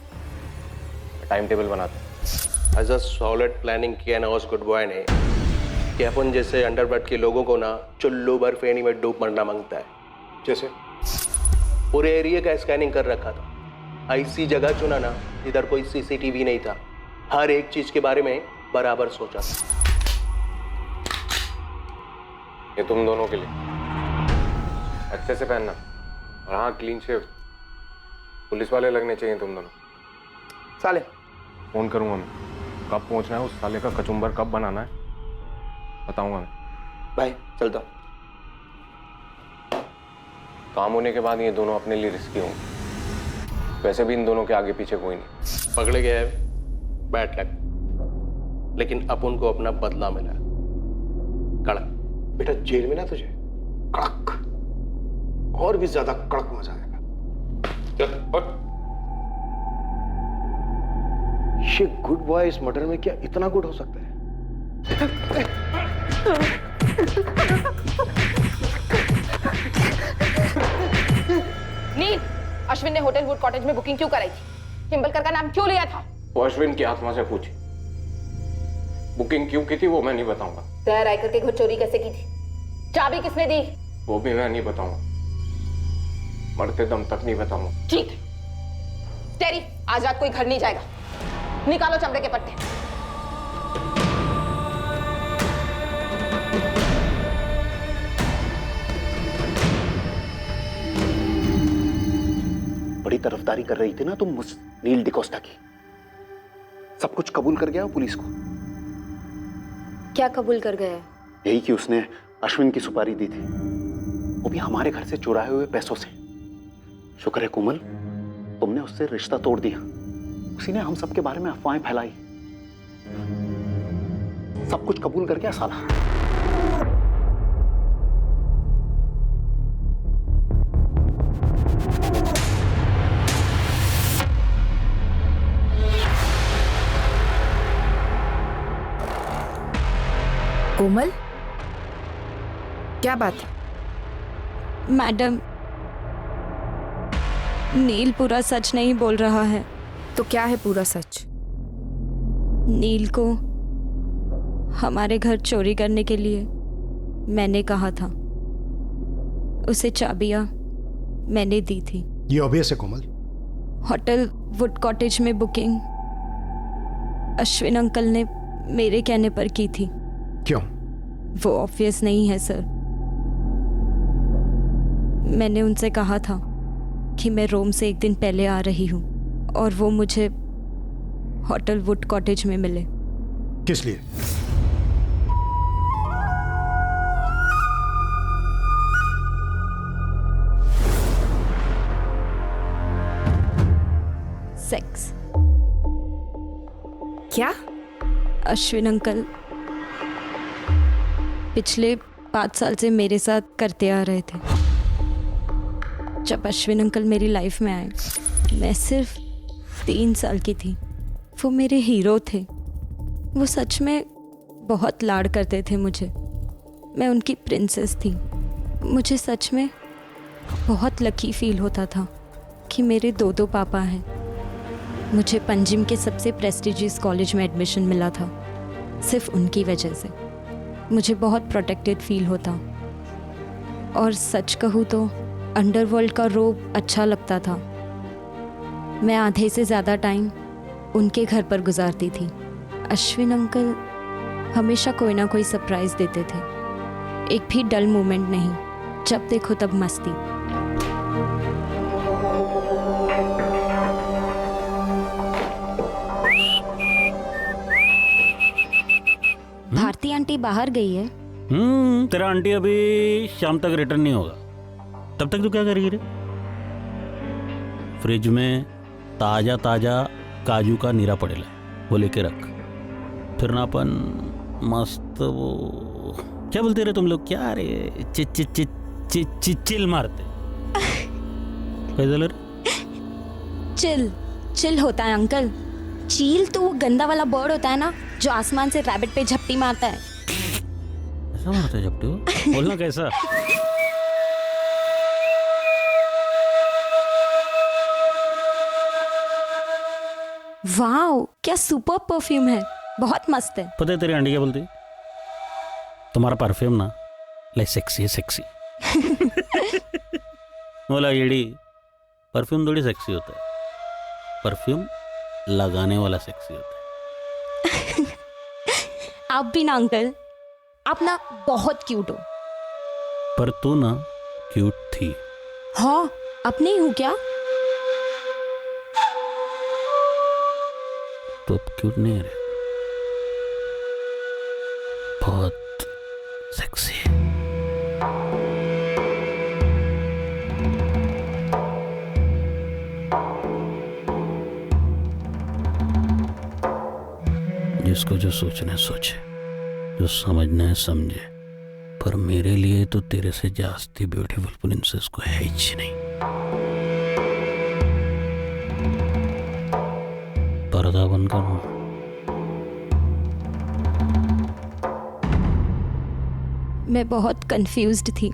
S3: टाइम टेबल बनाते हैं।
S16: एज अ सॉलिड प्लानिंग किया ना उस गुड बॉय ने कि अपन जैसे अंडरवर्ल्ड के लोगों को ना चुल्लू भर फेनी में डूब मरना मांगता है। जैसे पूरे एरिया का स्कैनिंग कर रखा था, ऐसी जगह चुना ना जिधर कोई सीसीटीवी नहीं था, हर एक चीज के बारे में बराबर सोचा था।
S3: ये तुम दोनों के लिए, अच्छे से पहनना, और हाँ क्लीन शेव। पुलिस वाले लगने चाहिए तुम दोनों।
S15: साले
S3: फोन करूंगा मैं, कब पहुंचना है उस साले का कचुम्बर, कब बनाना है बताऊंगा मैं।
S15: भाई चलता।
S3: काम होने के बाद ये दोनों अपने लिए रिस्की होंगे, वैसे भी इन दोनों के आगे पीछे कोई नहीं।
S16: पकड़े गए बैड लक, लेकिन अपन को अपना बदला मिला। कड़क बेटा, जेल में ना तुझे कड़क, और भी ज्यादा कड़क मजा आएगा। चल उठ। ये गुड बॉय इस मर्डर में क्या इतना गुड हो सकता है?
S10: नील, अश्विन ने होटल वुड कॉटेज में बुकिंग क्यों कराई थी? चिंबलकर का नाम क्यों लिया था?
S3: वो अश्विन की आत्मा से पूछी, बुकिंग क्यों की थी वो मैं नहीं बताऊंगा।
S10: तय रायकर के घर चोरी कैसे की थी? चाबी किसने दी?
S3: वो भी मैं नहीं बताऊंगा, मरते दम तक नहीं बताऊंगा।
S10: ठीक है टेरी, आज रात कोई घर नहीं जाएगा, निकालो चमड़े के पट्टे।
S4: बड़ी तरफदारी कर रही थी ना तुम उस नील डिकोस्टा की, सब कुछ कबूल कर गया पुलिस को।
S6: क्या कबूल कर गया?
S4: यही कि उसने अश्विन की सुपारी दी थी, वो भी हमारे घर से चुराए हुए पैसों से। शुक्र है कोमल, तुमने उससे रिश्ता तोड़ दिया, उसी ने हम सबके बारे में अफवाहें फैलाई। सब कुछ कबूल कर गया साला।
S10: कोमल, क्या बात है?
S6: मैडम, नील पूरा सच नहीं बोल रहा है।
S10: तो क्या है पूरा सच?
S6: नील को हमारे घर चोरी करने के लिए मैंने कहा था, उसे चाबियां मैंने दी थी।
S18: ये ऑब्वियस है कोमल।
S6: होटल वुड कॉटेज में बुकिंग अश्विन अंकल ने मेरे कहने पर की थी।
S18: क्यों?
S6: वो ऑब्वियस नहीं है सर। मैंने उनसे कहा था कि मैं रोम से एक दिन पहले आ रही हूँ और वो मुझे होटल वुड कॉटेज में मिले।
S18: किस लिए?
S6: सेक्स।
S10: क्या?
S6: अश्विन अंकल पिछले 5 साल से मेरे साथ करते आ रहे थे। जब अश्विन अंकल मेरी लाइफ में आए, मैं सिर्फ 3 साल की थी। वो मेरे हीरो थे। वो सच में बहुत लाड करते थे मुझे। मैं उनकी प्रिंसेस थी। मुझे सच में बहुत लकी फील होता था कि मेरे 2 पापा हैं। मुझे पंजिम के सबसे प्रेस्टिजियस कॉलेज में एडमिशन मिला था सिर्फ उनकी वजह से। मुझे बहुत प्रोटेक्टेड फील होता। और सच कहूँ तो अंडरवर्ल्ड का रोब अच्छा लगता था। मैं आधे से ज़्यादा टाइम उनके घर पर गुजारती थी। अश्विन अंकल हमेशा कोई ना कोई सरप्राइज़ देते थे। एक भी डल मोमेंट नहीं। जब देखो तब मस्ती। भारती आंटी बाहर गई है।
S7: तेरा आंटी अभी शाम तक रिटर्न नहीं होगा। तब तक तू क्या करेगी रे? फ्रिज में ताजा ताजा काजू का नीरा पड़ेला, वो लेके रख। फिर ना अपन मस्त वो क्या बोलते रहे तुम लोग, क्या रे, चिल मारते।
S6: चिल चिल होता है अंकल। चील तो वो गंदा वाला बर्ड होता है ना, जो आसमान से रैबिट पे झपटी मारता है।
S7: ऐसा मारता है झपटी? बोलना कैसा?
S6: वाओ, क्या सुपर परफ्यूम है। बहुत मस्त है।
S7: पता है तेरी आंटी क्या बोलती है? तुम्हारा परफ्यूम ना लाइक सेक्सी है, सेक्सी। बोला येड़ी, परफ्यूम थोड़ी सेक्सी होता है। परफ्यूम लगाने वाला सेक्सी होता है।
S6: आप भी ना अंकल, आप ना बहुत क्यूट हो।
S7: पर तू ना क्यूट थी।
S6: हाँ, अब नहीं हूँ क्या?
S7: तो अब क्यूट नहीं है रे, बहुत सेक्सी है। जिसको जो सोचना है सोचे, जो समझना है समझे। पर मेरे लिए तो तेरे से जास्ती ब्यूटीफुल प्रिंसेस को है ही नहीं। पर्दा बंद करो।
S6: मैं बहुत कंफ्यूज्ड थी।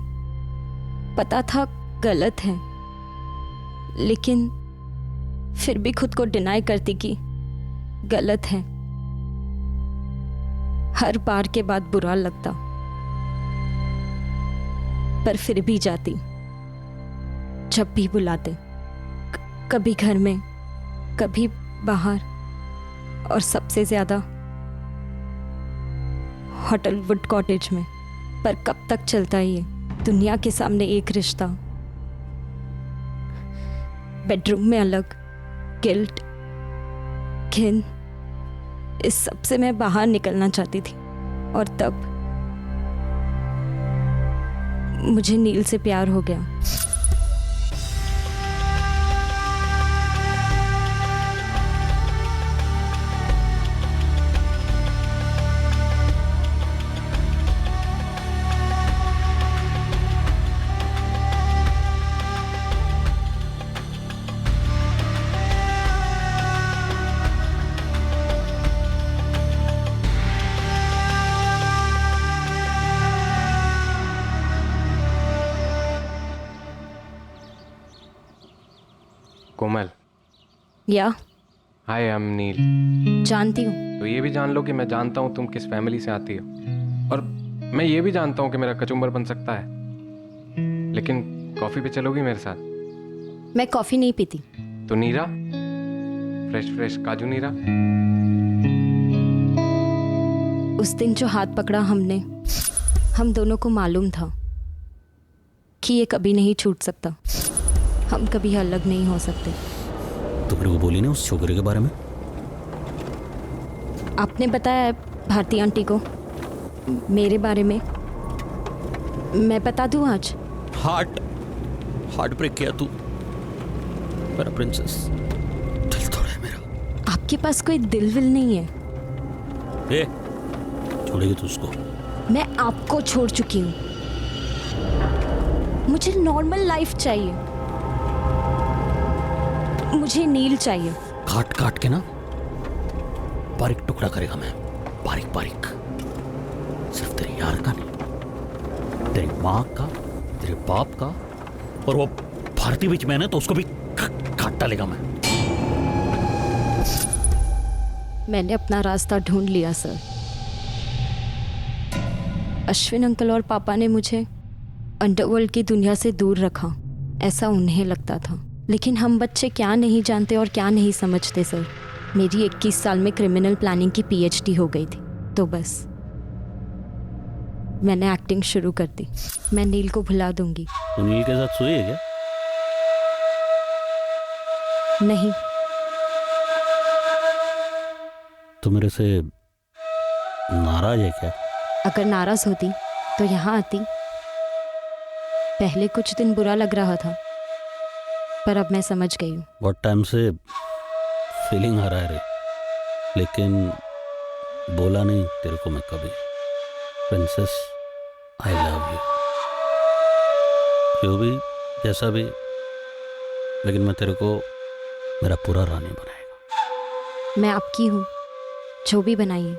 S6: पता था गलत है, लेकिन फिर भी खुद को डिनाई करती कि गलत है। हर बार के बाद बुरा लगता, पर फिर भी जाती जब भी बुलाते। कभी घर में, कभी बाहर, और सबसे ज्यादा होटल वुड कॉटेज में। पर कब तक चलता ये दुनिया के सामने एक रिश्ता? बेडरूम में अलग, गिल्ट, घिन, इस सब से मैं बाहर निकलना चाहती थी। और तब मुझे नील से प्यार हो गया।
S9: कोमल।
S6: या
S9: हाय, आई एम नील।
S6: जानती हूँ।
S9: तो ये भी जान लो कि मैं जानता हूँ तुम किस फैमिली से आती हो, और मैं ये भी जानता हूँ कि मेरा कचुम्बर बन सकता है। लेकिन कॉफी पे चलोगी मेरे साथ?
S6: मैं कॉफी नहीं पीती।
S9: तो नीरा, फ्रेश फ्रेश काजू नीरा।
S6: उस दिन जो हाथ पकड़ा हमने, हम दोनों को मालूम था कि ये कभी नहीं छूट सकता। हम कभी अलग नहीं हो सकते।
S7: तो मेरे को बोली ना उस छोकरे के बारे में?
S6: आपने बताया है भारती आंटी को मेरे बारे में। मैं बता दूं आज?
S7: हार्ट ब्रेक किया तू मेरा प्रिंसेस। दिल तोड़ा है मेरा।
S6: आपके पास कोई दिल विल नहीं है।
S7: ए, छोड़ेगी तू उसको?
S6: मैं आपको छोड़ चुकी हूँ। मुझे नॉर्मल लाइफ चाहिए। मुझे नील चाहिए।
S7: काट काट के ना बारीक टुकड़ा करेगा मैं, बारीक बारीक। सिर्फ तेरे यार का नहीं, तेरी माँ का, तेरे बाप का, और वो भारती बीच में है ना तो उसको भी काट डालेगा मैं।
S6: मैंने अपना रास्ता ढूंढ लिया सर। अश्विन अंकल और पापा ने मुझे अंडरवर्ल्ड की दुनिया से दूर रखा, ऐसा उन्हें लगता था। लेकिन हम बच्चे क्या नहीं जानते और क्या नहीं समझते सर। मेरी 21 साल में क्रिमिनल प्लानिंग की PhD हो गई थी, तो बस मैंने एक्टिंग शुरू कर दी। मैं नील को भुला दूंगी।
S7: तो नील के साथ सोई है क्या?
S6: नहीं।
S7: तो मेरे से नाराज है क्या?
S6: अगर नाराज होती तो यहाँ आती। पहले कुछ दिन बुरा लग रहा था, पर अब मैं समझ गई हूँ।
S7: बहुत टाइम से फीलिंग आ रहा है रे, लेकिन बोला नहीं तेरे को मैं कभी। Princess, I love you. जो भी जैसा भी, लेकिन मैं तेरे को मेरा पूरा रानी बनाएगा।
S6: मैं आपकी हूँ, जो भी बनाइए।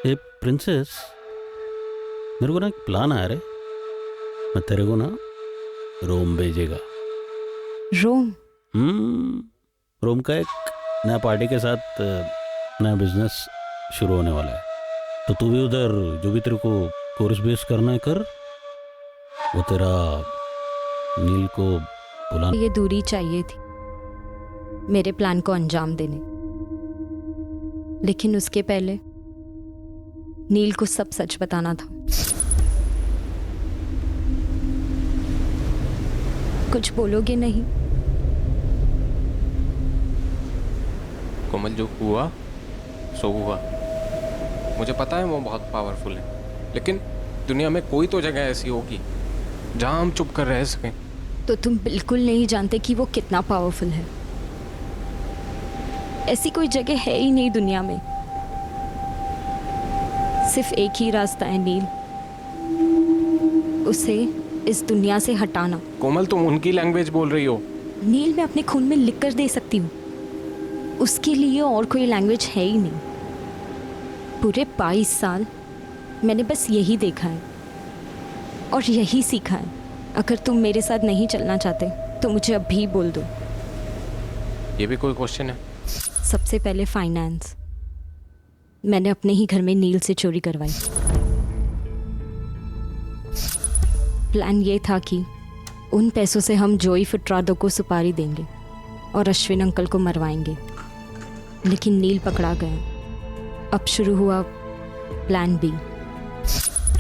S7: ए प्रिंसेस, मेरे को ना एक प्लान आया रे। मैं तेरे को ना रोम भेजेगा।
S6: रोम?
S7: रोम का एक नया पार्टी के साथ नया बिजनेस शुरू होने वाला है। तो तू भी उधर जो भी तेरे को कोर्स बेस करना है कर। वो तेरा नील को बुला।
S6: ये दूरी चाहिए थी मेरे प्लान को अंजाम देने, लेकिन उसके पहले नील को सब सच बताना था। कुछ बोलोगे नहीं?
S9: कोमल, जो हुआ सो हुआ। मुझे पता है वो बहुत पावरफुल है, लेकिन दुनिया में कोई तो जगह ऐसी होगी जहां हम चुप कर रह सकें।
S6: तो तुम बिल्कुल नहीं जानते कि वो कितना पावरफुल है। ऐसी कोई जगह है ही नहीं दुनिया में। सिर्फ एक ही रास्ता है नील, उसे इस दुनिया से हटाना।
S9: कोमल, तुम उनकी लैंग्वेज बोल रही हो।
S6: नील मैं अपने खून में लिख कर दे सकती हूँ, उसके लिए और कोई लैंग्वेज है ही नहीं। पूरे 22 साल मैंने बस यही देखा है और यही सीखा है। अगर तुम मेरे साथ नहीं चलना चाहते तो मुझे अभी बोल दो।
S9: ये भी कोई क्वेश्चन है?
S6: सबसे पहले फाइनेंस। मैंने अपने ही घर में नील से चोरी करवाई। प्लान ये था कि उन पैसों से हम जोई फुटराडो को सुपारी देंगे और अश्विन अंकल को मरवाएंगे। लेकिन नील पकड़ा गया। अब शुरू हुआ प्लान बी।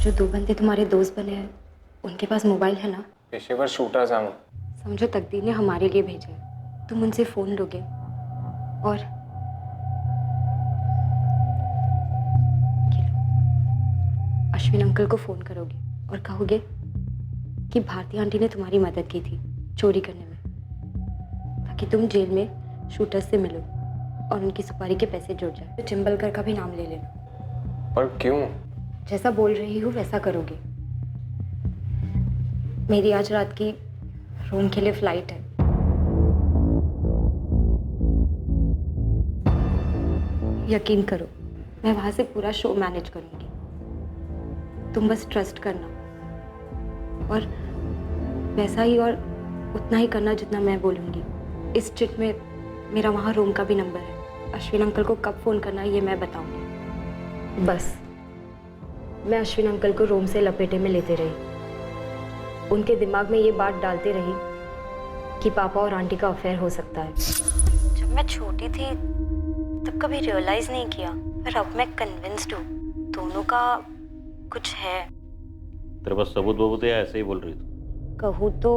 S6: जो 2 बंदे तुम्हारे दोस्त बने हैं, उनके पास मोबाइल है ना?
S9: पेशेवर शूटर्स हैं।
S6: समझो तकदीर ने हमारे लिए भेजे। तुम उनसे फ़ोन लोगे और अश्विन अंकल को फ़ोन करोगे और कहोगे कि भारती आंटी ने तुम्हारी मदद की थी चोरी करने में, ताकि तुम जेल में शूटर्स से मिलो और उनकी सुपारी के पैसे जुड़ जाए। तो चिंबलकर का भी नाम ले लेना।
S9: पर क्यों?
S6: जैसा बोल रही हूँ वैसा करोगे। मेरी आज रात की रोम के लिए फ्लाइट है। यकीन करो, मैं वहां से पूरा शो मैनेज करूंगी। तुम बस ट्रस्ट करना और वैसा ही और उतना ही करना जितना मैं बोलूंगी। इस चिट में मेरा वहाँ रोम का भी नंबर है। अश्विन अंकल को कब फ़ोन करना है ये मैं बताऊंगी। बस मैं अश्विन अंकल को रूम से लपेटे में लेते रही। उनके दिमाग में ये बात डालते रही कि पापा और आंटी का अफेयर हो सकता है।
S19: जब मैं छोटी थी तब कभी रियलाइज नहीं किया, पर अब मैं कन्विंस्ड हूँ दोनों का कुछ है।
S7: तेरे पास सबूत बबूत या ऐसे ही बोल रही तू?
S6: कहूँ तो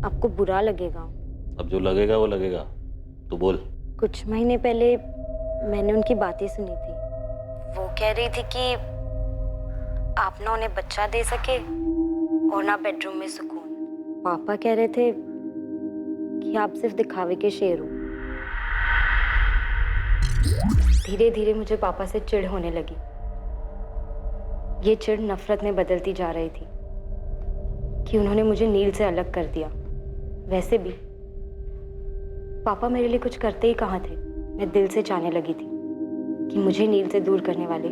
S6: आपको बुरा लगेगा।
S7: अब जो लगेगा वो लगेगा, तू बोल।
S6: कुछ महीने पहले मैंने उनकी बातें सुनी थी।
S19: वो कह रही थी कि आप ना उन्हें बच्चा दे सके और ना बेडरूम में सुकून।
S6: पापा कह रहे थे कि आप सिर्फ दिखावे के शेर हो। धीरे धीरे मुझे पापा से चिढ़ होने लगी। ये चिढ़ नफरत में बदलती जा रही थी कि उन्होंने मुझे नील से अलग कर दिया। वैसे भी पापा मेरे लिए कुछ करते ही कहाँ थे। मैं दिल से चाहने लगी थी कि मुझे नील से दूर करने वाले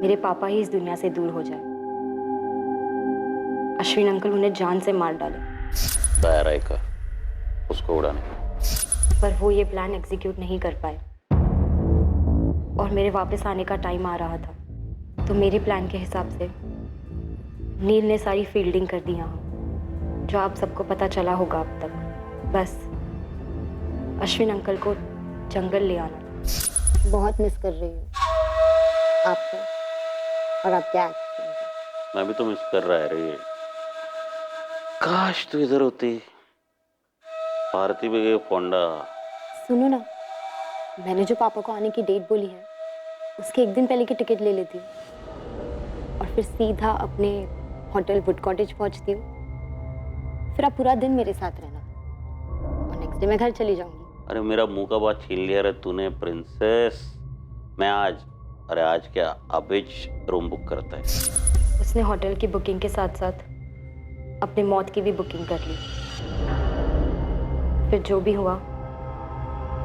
S6: मेरे पापा ही इस दुनिया से दूर हो जाए। अश्विन अंकल उन्हें जान से मार डाले।
S7: दया रायकर उसको उड़ाने,
S6: पर वो ये प्लान एग्जीक्यूट नहीं कर पाए और मेरे वापस आने का टाइम आ रहा था। तो मेरे प्लान के हिसाब से नील ने सारी फील्डिंग कर दी यहाँ, जो आप सबको पता चला होगा अब तक। बस अश्विन अंकल को जंगल ले आना।
S19: बहुत मिस कर रही हूँ आपको और आपके एक्टिंग।
S7: मैं भी तो मिस कर रहा है रे। काश तू इधर होती। भारती भी गई फोंडा।
S6: सुनो ना, मैंने जो पापा को आने की डेट बोली है उसके एक दिन पहले की टिकट ले लेती हूँ और फिर सीधा अपने होटल वुड कॉटेज पहुँचती हूँ। फिर आप पूरा दिन मेरे साथ रहना और नेक्स्ट डे मैं घर चली जाऊँगी।
S7: अरे मेरा मुंह का बात छीन लिया रे तूने प्रिंसेस। मैं आज, अरे आज क्या, अभी रूम बुक करता है।
S6: उसने होटल की बुकिंग के साथ साथ अपनी मौत की भी बुकिंग कर ली। फिर जो भी हुआ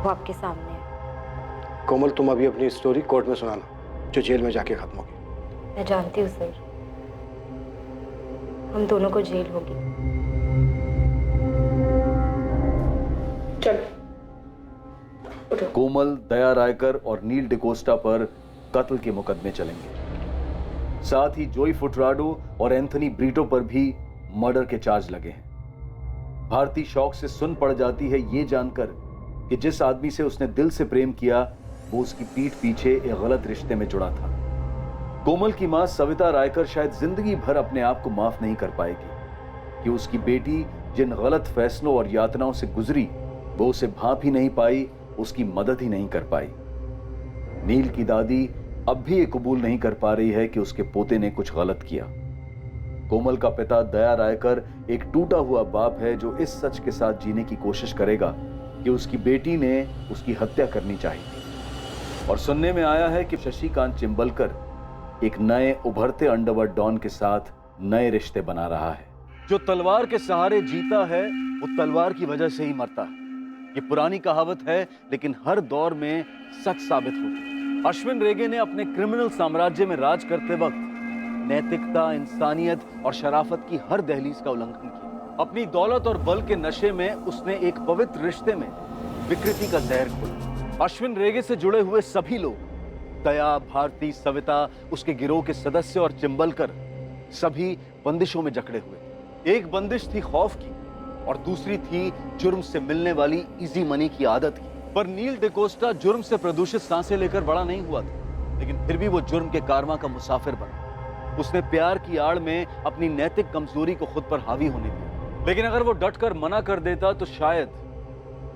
S6: वो आपके सामने है।
S2: कोमल, तुम अभी अपनी स्टोरी कोर्ट में सुनाना, जो जेल में जाके खत्म होगी।
S6: मैं जानती हूँ सर, हम दोनों को जेल होगी।
S10: चलो।
S11: कोमल, दया रायकर और नील डिकोस्टा पर कत्ल के मुकदमे चलेंगे। साथ ही जोई फुटराडो और एंथनी ब्रीटो पर भी मर्डर के चार्ज लगे हैं। भारती शौक से सुन पड़ जाती है ये जानकर कि जिस आदमी से उसने दिल से प्रेम किया वो उसकी पीठ पीछे एक गलत रिश्ते में जुड़ा था। कोमल की मां सविता रायकर शायद जिंदगी भर अपने आप को माफ नहीं कर पाएगी कि उसकी बेटी जिन गलत फैसलों और यातनाओं से गुजरी वो उसे भांप ही नहीं पाई, उसकी मदद ही नहीं कर पाई। नील की दादी अब भी ये कबूल नहीं कर पा रही है कि उसके पोते ने कुछ गलत किया। कोमल का पिता दया रायकर एक टूटा हुआ बाप है जो इस सच के साथ जीने की कोशिश करेगा कि उसकी बेटी ने उसकी हत्या करनी चाहिए। और सुनने में आया है कि शशिकांत चिंबलकर एक नए उभरते अंडरवर्ल्ड डॉन के साथ नए रिश्ते बना रहा है। जो तलवार के सहारे जीता है वो तलवार की वजह से ही मरता है। ये पुरानी कहावत है लेकिन हर दौर में सच साबित होती। अश्विन रेगे ने अपने क्रिमिनल साम्राज्य में राज करते वक्त नैतिकता, इंसानियत और शराफत की हर दहलीज का उल्लंघन किया। अपनी दौलत और बल के नशे में उसने एक पवित्र रिश्ते में विकृति का जहर घोला। अश्विन रेगे से जुड़े हुए सभी लोग, दया, भारती, सविता, उसके गिरोह के सदस्य और चिंबलकर, सभी बंदिशों में जकड़े हुए। एक बंदिश थी खौफ की और दूसरी थी जुर्म से मिलने वाली इजी मनी की आदत की। पर नील डिकोस्टा जुर्म से प्रदूषित सांसें लेकर बड़ा नहीं हुआ था, लेकिन फिर भी वो जुर्म के कारवां का मुसाफिर बना। उसने प्यार की आड़ में अपनी नैतिक कमजोरी को खुद पर हावी होने दिया। लेकिन अगर वो डटकर मना कर देता तो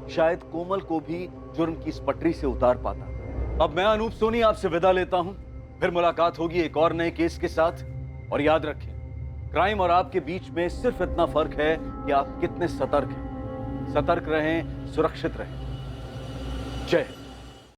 S11: शायद कोमल को भी जुर्म की इस पटरी से उतार पाता। अब मैं अनूप सोनी आपसे विदा लेता हूं। फिर मुलाकात होगी एक और नए केस के साथ। और याद रखें, क्राइम और आपके बीच में सिर्फ इतना फर्क है कि आप कितने सतर्क हैं। सतर्क रहें, सुरक्षित रहें। जय हिंद।